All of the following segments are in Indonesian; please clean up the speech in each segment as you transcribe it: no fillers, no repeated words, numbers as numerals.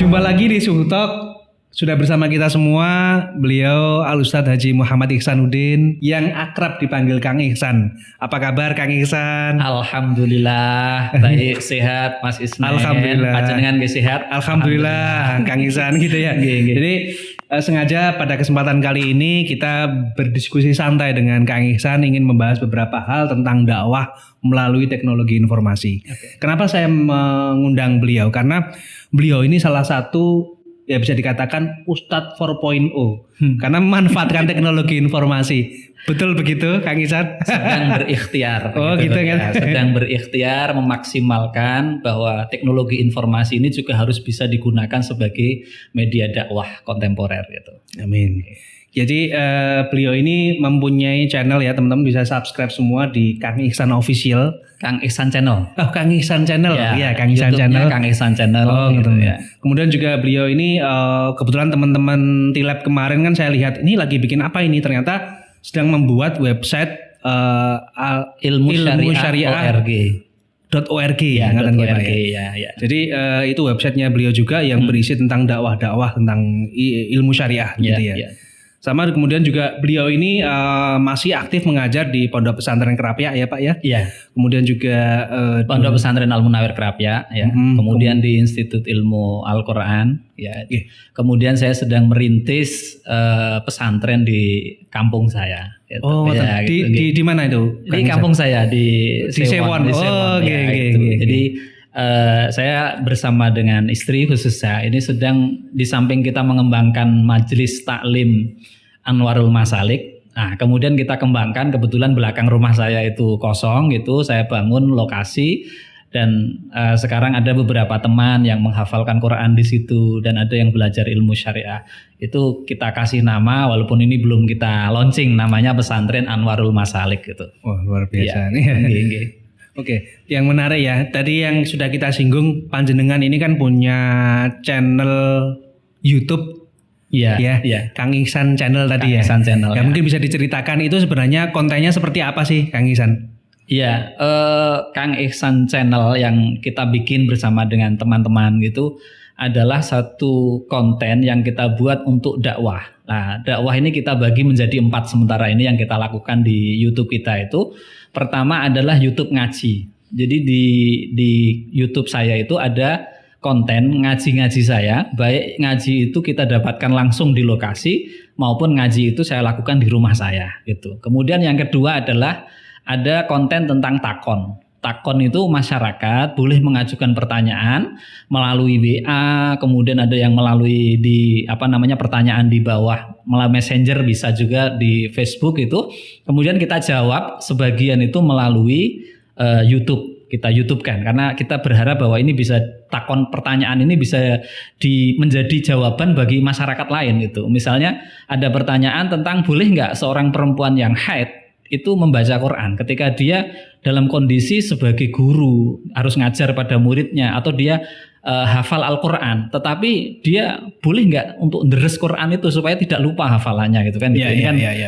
Jumpa lagi di Suhu Talk. Sudah bersama kita semua, beliau Al-Ustadz Haji Muhammad Ihsanuddin yang akrab dipanggil Kang Ihsan. Apa kabar Kang Ihsan? Alhamdulillah, baik sehat Mas Ismail. Alhamdulillah. Panjenengan nggih sehat? Alhamdulillah, Kang Ihsan gitu ya. Jadi sengaja pada kesempatan kali ini kita berdiskusi santai dengan Kang Ihsan, ingin membahas beberapa hal tentang dakwah melalui teknologi informasi. Kenapa saya mengundang beliau? Karena beliau ini salah satu, ya bisa dikatakan Ustadz 4.0 karena memanfaatkan teknologi informasi. Betul begitu Kang Ihsan? Sedang berikhtiar. Oh gitu kan? Sedang berikhtiar memaksimalkan bahwa teknologi informasi ini juga harus bisa digunakan sebagai media dakwah kontemporer gitu. Amin. Jadi beliau ini mempunyai channel ya, teman-teman bisa subscribe semua di Kang Ihsan Official. Kang Ihsan Channel. Oh, Kang Ihsan Channel. Ya, Kang Ihsan Channel. Kang Ihsan Channel. Oh, gitu ya. Kemudian juga beliau ini kebetulan teman-teman Tilab kemarin kan saya lihat ini lagi bikin apa ini, ternyata sedang membuat website ilmusyariah.org ya, ya. Jadi itu websitenya beliau juga yang berisi tentang dakwah-dakwah tentang ilmu syariah gitu ya. Sama kemudian juga beliau ini masih aktif mengajar di Pondok Pesantren Kerapia ya Pak ya. Iya. Kemudian juga Pondok Pesantren Al-Munawwir Kerapia ya. Kemudian di Institut Ilmu Al-Qur'an ya. Kemudian saya sedang merintis pesantren di kampung saya. Gitu. Oh, ya, di mana itu? Di kampung saya di Sewon. Oh, ya, gitu. Jadi saya bersama dengan istri khususnya ini sedang di samping kita mengembangkan majelis taklim Anwarul Masalik. Nah, kemudian kita kembangkan, kebetulan belakang rumah saya itu kosong gitu, saya bangun lokasi dan sekarang ada beberapa teman yang menghafalkan Quran di situ dan ada yang belajar ilmu syariah. Itu kita kasih nama walaupun ini belum kita launching, namanya Pesantren Anwarul Masalik gitu. Wah, luar biasa ya, nih. Oke, yang menarik ya, tadi yang sudah kita singgung, panjenengan ini kan punya channel YouTube. Iya. Kang Ihsan Channel tadi Kang Ihsan Channel. Ya, mungkin bisa diceritakan itu sebenarnya kontennya seperti apa sih, Kang Ihsan? Iya, Kang Ihsan Channel yang kita bikin bersama dengan teman-teman gitu adalah satu konten yang kita buat untuk dakwah. Nah, dakwah ini kita bagi menjadi 4 sementara ini yang kita lakukan di YouTube kita itu. Pertama adalah YouTube ngaji. Jadi di YouTube saya itu ada konten ngaji-ngaji saya. Baik ngaji itu kita dapatkan langsung di lokasi maupun ngaji itu saya lakukan di rumah saya gitu. Kemudian yang kedua adalah ada konten tentang takon. Takon itu masyarakat boleh mengajukan pertanyaan melalui WA, kemudian ada yang melalui pertanyaan di bawah melalui Messenger, bisa juga di Facebook itu. Kemudian kita jawab sebagian itu melalui YouTube. Kita YouTube-kan karena kita berharap bahwa ini bisa takon pertanyaan ini bisa menjadi jawaban bagi masyarakat lain gitu. Misalnya ada pertanyaan tentang boleh nggak seorang perempuan yang haid itu membaca Quran ketika dia dalam kondisi sebagai guru harus ngajar pada muridnya atau dia hafal Al-Quran, tetapi dia boleh nggak untuk deres Quran itu supaya tidak lupa hafalannya gitu kan?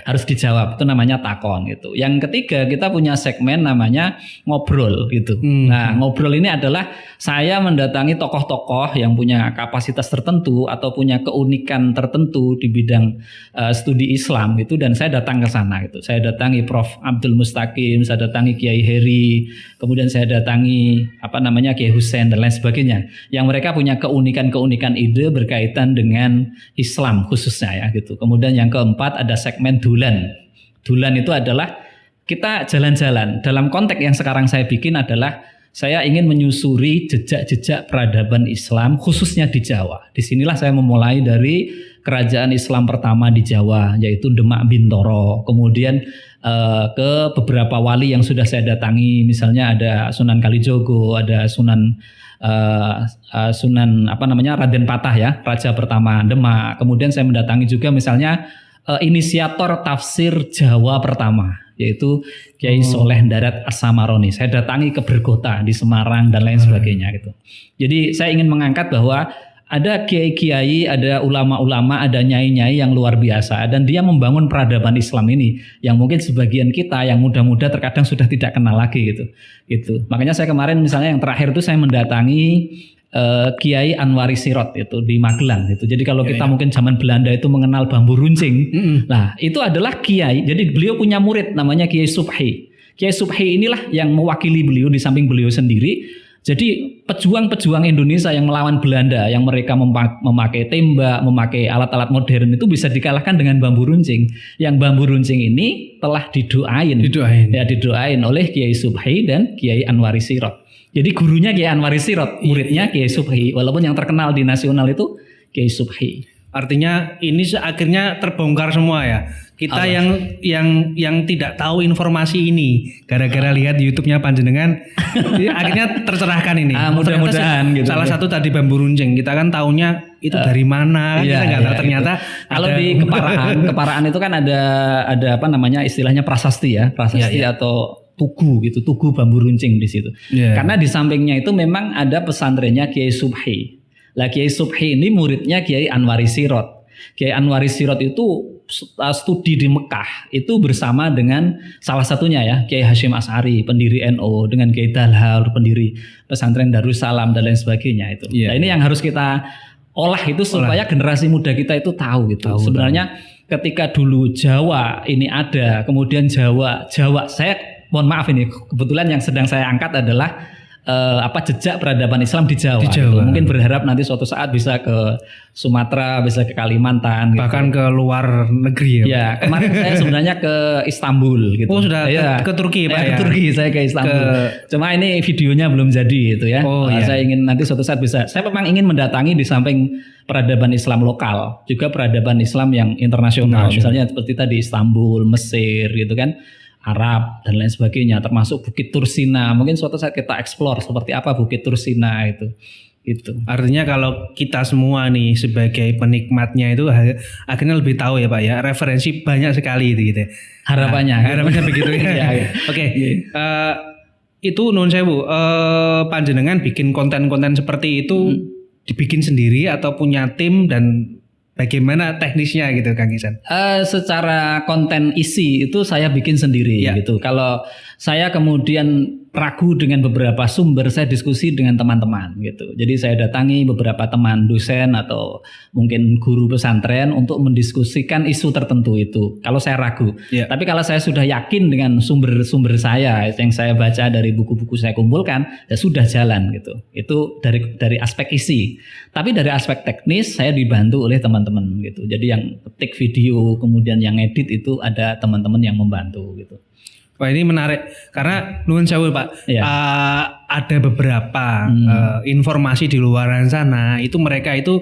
Harus dijawab, itu namanya takon gitu. Yang ketiga kita punya segmen namanya ngobrol gitu. Nah ngobrol ini adalah saya mendatangi tokoh-tokoh yang punya kapasitas tertentu atau punya keunikan tertentu di bidang studi Islam gitu, dan saya datang ke sana gitu. Saya datangi Prof. Abdul Mustaqim, saya datangi Kiai Heri, kemudian saya datangi Kiai Husain dan lain sebagainya. Yang mereka punya keunikan-keunikan ide berkaitan dengan Islam khususnya ya gitu. Kemudian yang keempat ada segmen dulan. Dulan itu adalah kita jalan-jalan. Dalam konteks yang sekarang saya bikin adalah saya ingin menyusuri jejak-jejak peradaban Islam khususnya di Jawa. Disinilah saya memulai dari kerajaan Islam pertama di Jawa yaitu Demak Bintoro. Kemudian ke beberapa wali yang sudah saya datangi, misalnya ada Sunan Kalijogo, ada Sunan Raden Patah ya, raja pertama Demak. Kemudian saya mendatangi juga misalnya inisiator tafsir Jawa pertama yaitu Kiai Soleh Darat As-Samaroni. Saya datangi ke Bergota di Semarang dan lain sebagainya gitu. Jadi saya ingin mengangkat bahwa ada kiai-kiai, ada ulama-ulama, ada nyai-nyai yang luar biasa dan dia membangun peradaban Islam ini yang mungkin sebagian kita yang muda-muda terkadang sudah tidak kenal lagi gitu. Makanya saya kemarin misalnya yang terakhir itu saya mendatangi Kiai Anwari Sirot itu di Magelang gitu. Jadi kalau kita mungkin zaman Belanda itu mengenal bambu runcing, nah itu adalah kiai. Jadi beliau punya murid namanya Kiai Subhi. Kiai Subhi inilah yang mewakili beliau di samping beliau sendiri. Jadi pejuang-pejuang Indonesia yang melawan Belanda, yang mereka memakai tembak, memakai alat-alat modern itu bisa dikalahkan dengan bambu runcing. Yang bambu runcing ini telah didoain oleh Kiai Subhi dan Kiai Anwari Sirot. Jadi gurunya Kiai Anwari Sirot, muridnya Kiai Subhi. Walaupun yang terkenal di nasional itu Kiai Subhi. Artinya ini akhirnya terbongkar semua ya. Kita yang tidak tahu informasi ini gara-gara lihat YouTube-nya panjenengan akhirnya tercerahkan ini. Mudah-mudahan gitu. Salah satu tadi bambu runcing. Kita kan taunya itu dari mana? Kita nggak tahu ternyata. Kalau di keparaan itu kan ada apa namanya istilahnya prasasti ya, atau tugu gitu, tugu bambu runcing di situ. Karena di sampingnya itu memang ada pesantrennya Kiai Subhi. Lah Kiai Subhi ini muridnya Kiai Anwari Sirot. Kiai Anwari Sirot itu studi di Mekah itu bersama dengan salah satunya ya Kiai Hasyim Asy'ari, pendiri NU, dengan Kiai Dalhal, pendiri pesantren Darussalam dan lain sebagainya itu. Nah ini yang harus kita olah itu supaya generasi muda kita itu tahu gitu. Sebenarnya ketika dulu Jawa ini ada, kemudian Jawa saya mohon maaf ini kebetulan yang sedang saya angkat adalah jejak peradaban Islam di Jawa. Gitu. Mungkin berharap nanti suatu saat bisa ke Sumatera, bisa ke Kalimantan, bahkan gitu. Ke luar negeri ya. Ya, kemarin saya sebenarnya ke Istanbul gitu. Oh, sudah ke Turki Pak ya. Ke Turki, saya ke Istanbul. Cuma ini videonya belum jadi gitu ya. Saya ingin nanti suatu saat bisa. Saya memang ingin mendatangi di samping peradaban Islam lokal, juga peradaban Islam yang internasional. Misalnya seperti tadi Istanbul, Mesir gitu kan. Arab dan lain sebagainya, termasuk Bukit Tursina. Mungkin suatu saat kita eksplor seperti apa Bukit Tursina itu. Artinya kalau kita semua nih sebagai penikmatnya itu akhirnya lebih tahu ya Pak ya, referensi banyak sekali gitu. Harapannya begitu ya. Oke. Itu nuwun sewu, panjenengan bikin konten-konten seperti itu dibikin sendiri atau punya tim, dan bagaimana teknisnya gitu Kang Ihsan? Secara konten isi itu saya bikin sendiri gitu. Kalau saya kemudian ragu dengan beberapa sumber, saya diskusi dengan teman-teman gitu. Jadi saya datangi beberapa teman dosen atau mungkin guru pesantren untuk mendiskusikan isu tertentu itu. Kalau saya ragu, tapi kalau saya sudah yakin dengan sumber-sumber saya yang saya baca dari buku-buku saya kumpulkan, ya sudah jalan gitu. Itu dari aspek isi. Tapi dari aspek teknis saya dibantu oleh teman-teman gitu. Jadi yang ketik video kemudian yang edit itu ada teman-teman yang membantu gitu. Wah ini menarik karena nuwun sewu Pak, ada beberapa informasi di luar sana itu mereka itu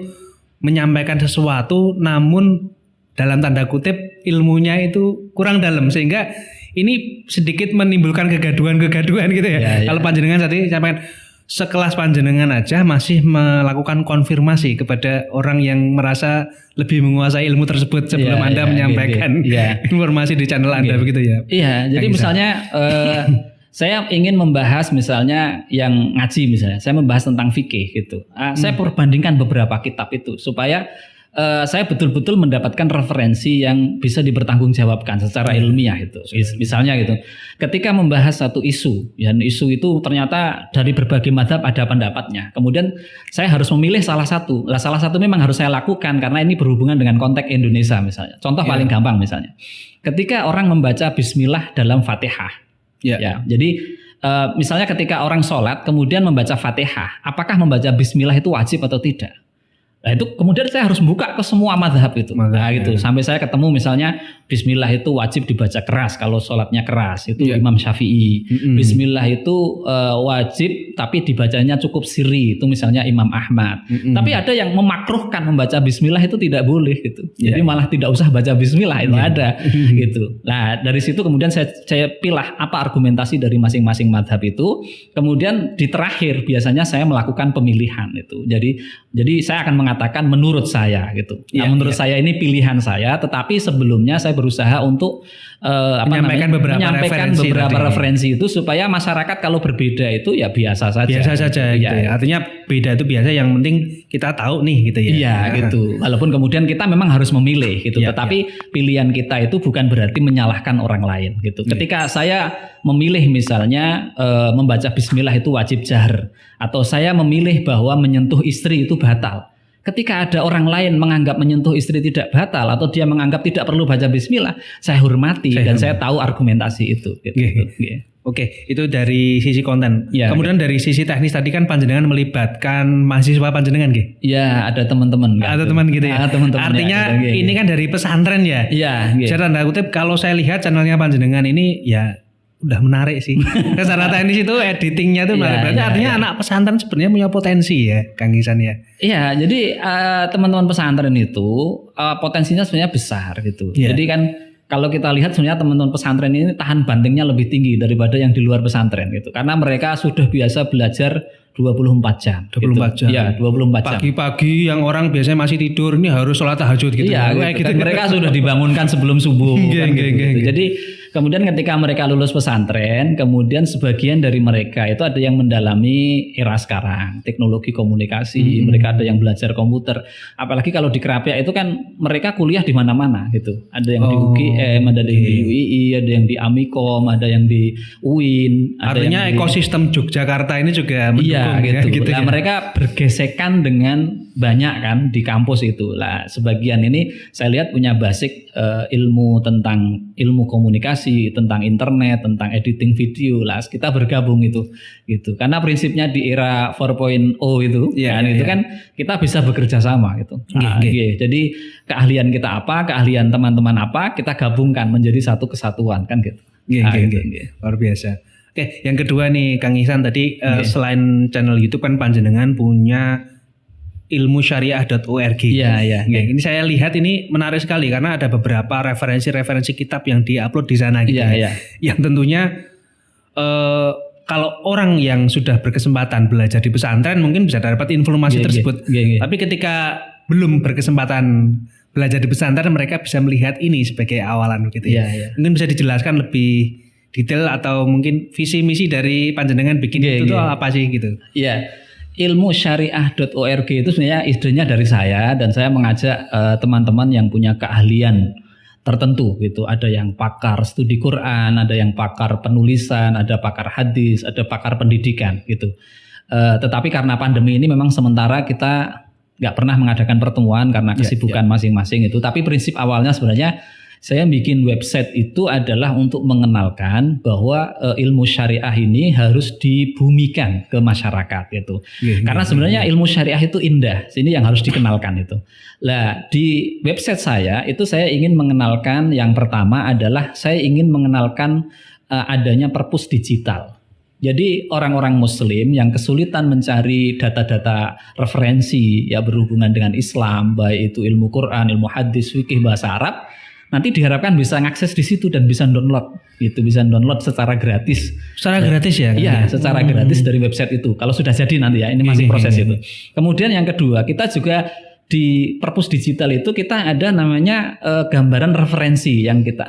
menyampaikan sesuatu namun dalam tanda kutip ilmunya itu kurang dalam, sehingga ini sedikit menimbulkan kegaduhan gitu ya. Kalau panjenengan tadi sampaikan sekelas panjenengan aja masih melakukan konfirmasi kepada orang yang merasa lebih menguasai ilmu tersebut sebelum Anda menyampaikan informasi di channel Anda begitu ya. Iya, jadi misalnya saya ingin membahas misalnya yang ngaji misalnya, saya membahas tentang fikih gitu. Saya perbandingkan beberapa kitab itu supaya saya betul-betul mendapatkan referensi yang bisa dipertanggungjawabkan secara ilmiah itu. Misalnya gitu, ketika membahas satu isu, dan isu itu ternyata dari berbagai mazhab ada pendapatnya. Kemudian saya harus memilih salah satu. Lah salah satu memang harus saya lakukan karena ini berhubungan dengan konteks Indonesia misalnya. Contoh paling gampang misalnya, ketika orang membaca Bismillah dalam Fatihah. Jadi misalnya ketika orang sholat kemudian membaca Fatihah, apakah membaca Bismillah itu wajib atau tidak? Nah itu kemudian saya harus buka ke semua mazhab itu. Nah gitu sampai saya ketemu misalnya Bismillah itu wajib dibaca keras kalau sholatnya keras, itu Imam Syafi'i. Bismillah itu wajib tapi dibacanya cukup sirri, itu misalnya Imam Ahmad. Tapi ada yang memakruhkan membaca Bismillah itu tidak boleh gitu. Jadi malah tidak usah baca Bismillah itu ada gitu. Nah dari situ kemudian saya pilah apa argumentasi dari masing-masing mazhab itu. Kemudian di terakhir biasanya saya melakukan pemilihan itu. Jadi saya akan mengatakan menurut saya gitu. Iya, Nah, menurut saya ini pilihan saya, tetapi sebelumnya saya berusaha untuk menyampaikan beberapa referensi itu supaya masyarakat kalau berbeda itu ya biasa saja. Biasa saja gitu ya. Artinya beda itu biasa, yang penting kita tahu nih gitu ya. Iya gitu. Walaupun kemudian kita memang harus memilih gitu. Iya, Tetapi pilihan kita itu bukan berarti menyalahkan orang lain gitu. Ketika saya memilih misalnya membaca bismillah itu wajib jahar, atau saya memilih bahwa menyentuh istri itu batal. Ketika ada orang lain menganggap menyentuh istri tidak batal atau dia menganggap tidak perlu baca bismillah, saya hormati dan saya tahu argumentasi itu. Gitu. Oke, itu dari sisi konten. Ya, kemudian dari sisi teknis tadi kan panjenengan melibatkan mahasiswa panjenengan, nggih? Ya, ada teman-teman. Ada teman gitu ya. Artinya ya, ini kan dari pesantren ya. Iya. Secara tanda kutip kalau saya lihat channelnya panjenengan ini ya udah menarik sih. Secara teknis itu editingnya tuh menarik. Berarti artinya anak pesantren sebenarnya punya potensi ya, Kang Ihsan ya. Iya, jadi teman-teman pesantren itu potensinya sebenarnya besar gitu. Jadi kan kalau kita lihat sebenarnya teman-teman pesantren ini tahan bantingnya lebih tinggi daripada yang di luar pesantren gitu. Karena mereka sudah biasa belajar 24 jam. 24 jam. Iya, 24 jam. Pagi-pagi yang orang biasanya masih tidur ini harus sholat tahajud gitu. Iya, gitu. Mereka sudah dibangunkan sebelum subuh. Gitu. Jadi kemudian ketika mereka lulus pesantren, kemudian sebagian dari mereka itu ada yang mendalami era sekarang, teknologi komunikasi, mereka ada yang belajar komputer. Apalagi kalau di Krapyak itu kan mereka kuliah di mana-mana gitu. Ada yang di UGM, ada yang di UII, ada yang di Amikom, ada yang di UIN. Artinya ekosistem Yogyakarta ini juga mendukung gitu. Ya. Nah, mereka bergesekan dengan banyak kan di kampus itu. Lah, sebagian ini saya lihat punya basic ilmu tentang ilmu komunikasi, tentang internet, tentang editing video. Lah, kita bergabung itu gitu. Karena prinsipnya di era 4.0 itu itu kan kita bisa bekerja sama gitu. Jadi keahlian kita apa, keahlian teman-teman apa, kita gabungkan menjadi satu kesatuan kan gitu. Luar biasa. Oke, yang kedua nih Kang Ihsan tadi selain channel YouTube kan panjenengan punya ilmusyariah.org. Iya. Ini saya lihat ini menarik sekali karena ada beberapa referensi kitab yang diupload di sana gitu. Yang tentunya kalau orang yang sudah berkesempatan belajar di pesantren mungkin bisa dapat informasi tersebut. Tapi ketika belum berkesempatan belajar di pesantren mereka bisa melihat ini sebagai awalan gitu ya. Mungkin bisa dijelaskan lebih detail atau mungkin visi misi dari panjenengan bikin itu tuh apa sih gitu? Iya, ilmusyariah.org itu sebenarnya idenya dari saya dan saya mengajak teman-teman yang punya keahlian tertentu gitu. Ada yang pakar studi Quran, ada yang pakar penulisan, ada pakar hadis, ada pakar pendidikan gitu. Tetapi karena pandemi ini memang sementara kita nggak pernah mengadakan pertemuan karena kesibukan masing-masing itu. Tapi prinsip awalnya sebenarnya saya bikin website itu adalah untuk mengenalkan bahwa ilmu syariah ini harus dibumikan ke masyarakat gitu. Karena sebenarnya ilmu syariah itu indah, ini yang harus dikenalkan itu. Lah di website saya itu saya ingin mengenalkan yang pertama adalah saya ingin mengenalkan adanya perpus digital. Jadi orang-orang muslim yang kesulitan mencari data-data referensi ya berhubungan dengan Islam, baik itu ilmu Quran, ilmu hadis, fikih, bahasa Arab, nanti diharapkan bisa ngakses di situ dan bisa download gitu, bisa download secara gratis. Secara gratis ya? Iya, secara gratis dari website itu. Kalau sudah jadi nanti ya, ini masih proses itu. Kemudian yang kedua, kita juga di perpus digital itu kita ada namanya gambaran referensi yang kita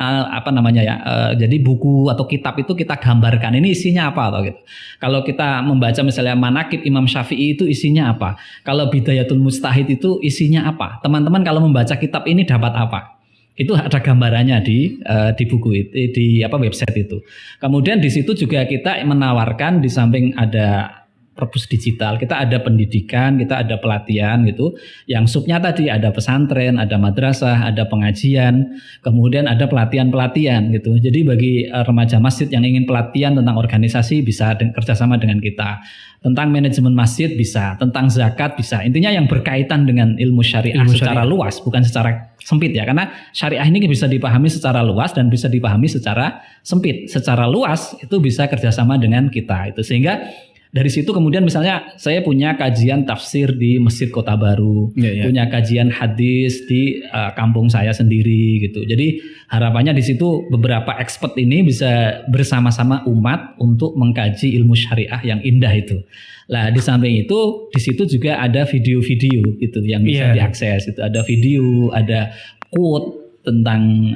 jadi buku atau kitab itu kita gambarkan ini isinya apa atau gitu. Kalau kita membaca misalnya Manaqib Imam Syafi'i itu isinya apa? Kalau Bidayatul Mujtahid itu isinya apa? Teman-teman kalau membaca kitab ini dapat apa? Itu ada gambarannya di buku itu, di website itu. Kemudian di situ juga kita menawarkan di samping ada perpus digital, kita ada pendidikan, kita ada pelatihan gitu. Yang subnya tadi ada pesantren, ada madrasah, ada pengajian, kemudian ada pelatihan-pelatihan gitu. Jadi bagi remaja masjid yang ingin pelatihan tentang organisasi bisa kerjasama dengan kita. Tentang manajemen masjid bisa, tentang zakat bisa. Intinya yang berkaitan dengan ilmu syariah secara luas, bukan secara sempit ya. Karena syariah ini bisa dipahami secara luas dan bisa dipahami secara sempit. Secara luas itu bisa kerjasama dengan kita. Itu sehingga dari situ kemudian misalnya saya punya kajian tafsir di Masjid Kota Baru, punya kajian hadis di kampung saya sendiri gitu. Jadi harapannya di situ beberapa expert ini bisa bersama-sama umat untuk mengkaji ilmu syariah yang indah itu. Lah di samping itu di situ juga ada video-video gitu yang bisa diakses. Itu ada video, ada quote tentang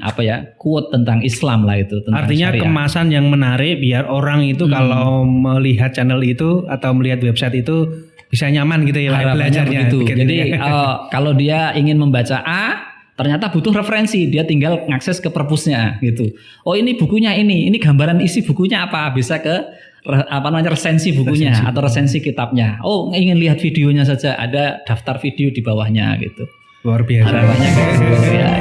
quote tentang Islam lah itu, tentang artinya syariah. Kemasan yang menarik biar orang itu kalau melihat channel itu atau melihat website itu bisa nyaman gitu ya Pak belajarnya begitu. Jadi kalau dia ingin membaca A ternyata butuh referensi, dia tinggal ngakses ke perpusnya gitu. Oh ini bukunya ini gambaran isi bukunya apa, bisa ke resensi bukunya atau resensi kitabnya. Oh ingin lihat videonya saja, ada daftar video di bawahnya gitu. Luar biasa. Harapannya kayak gitu ya.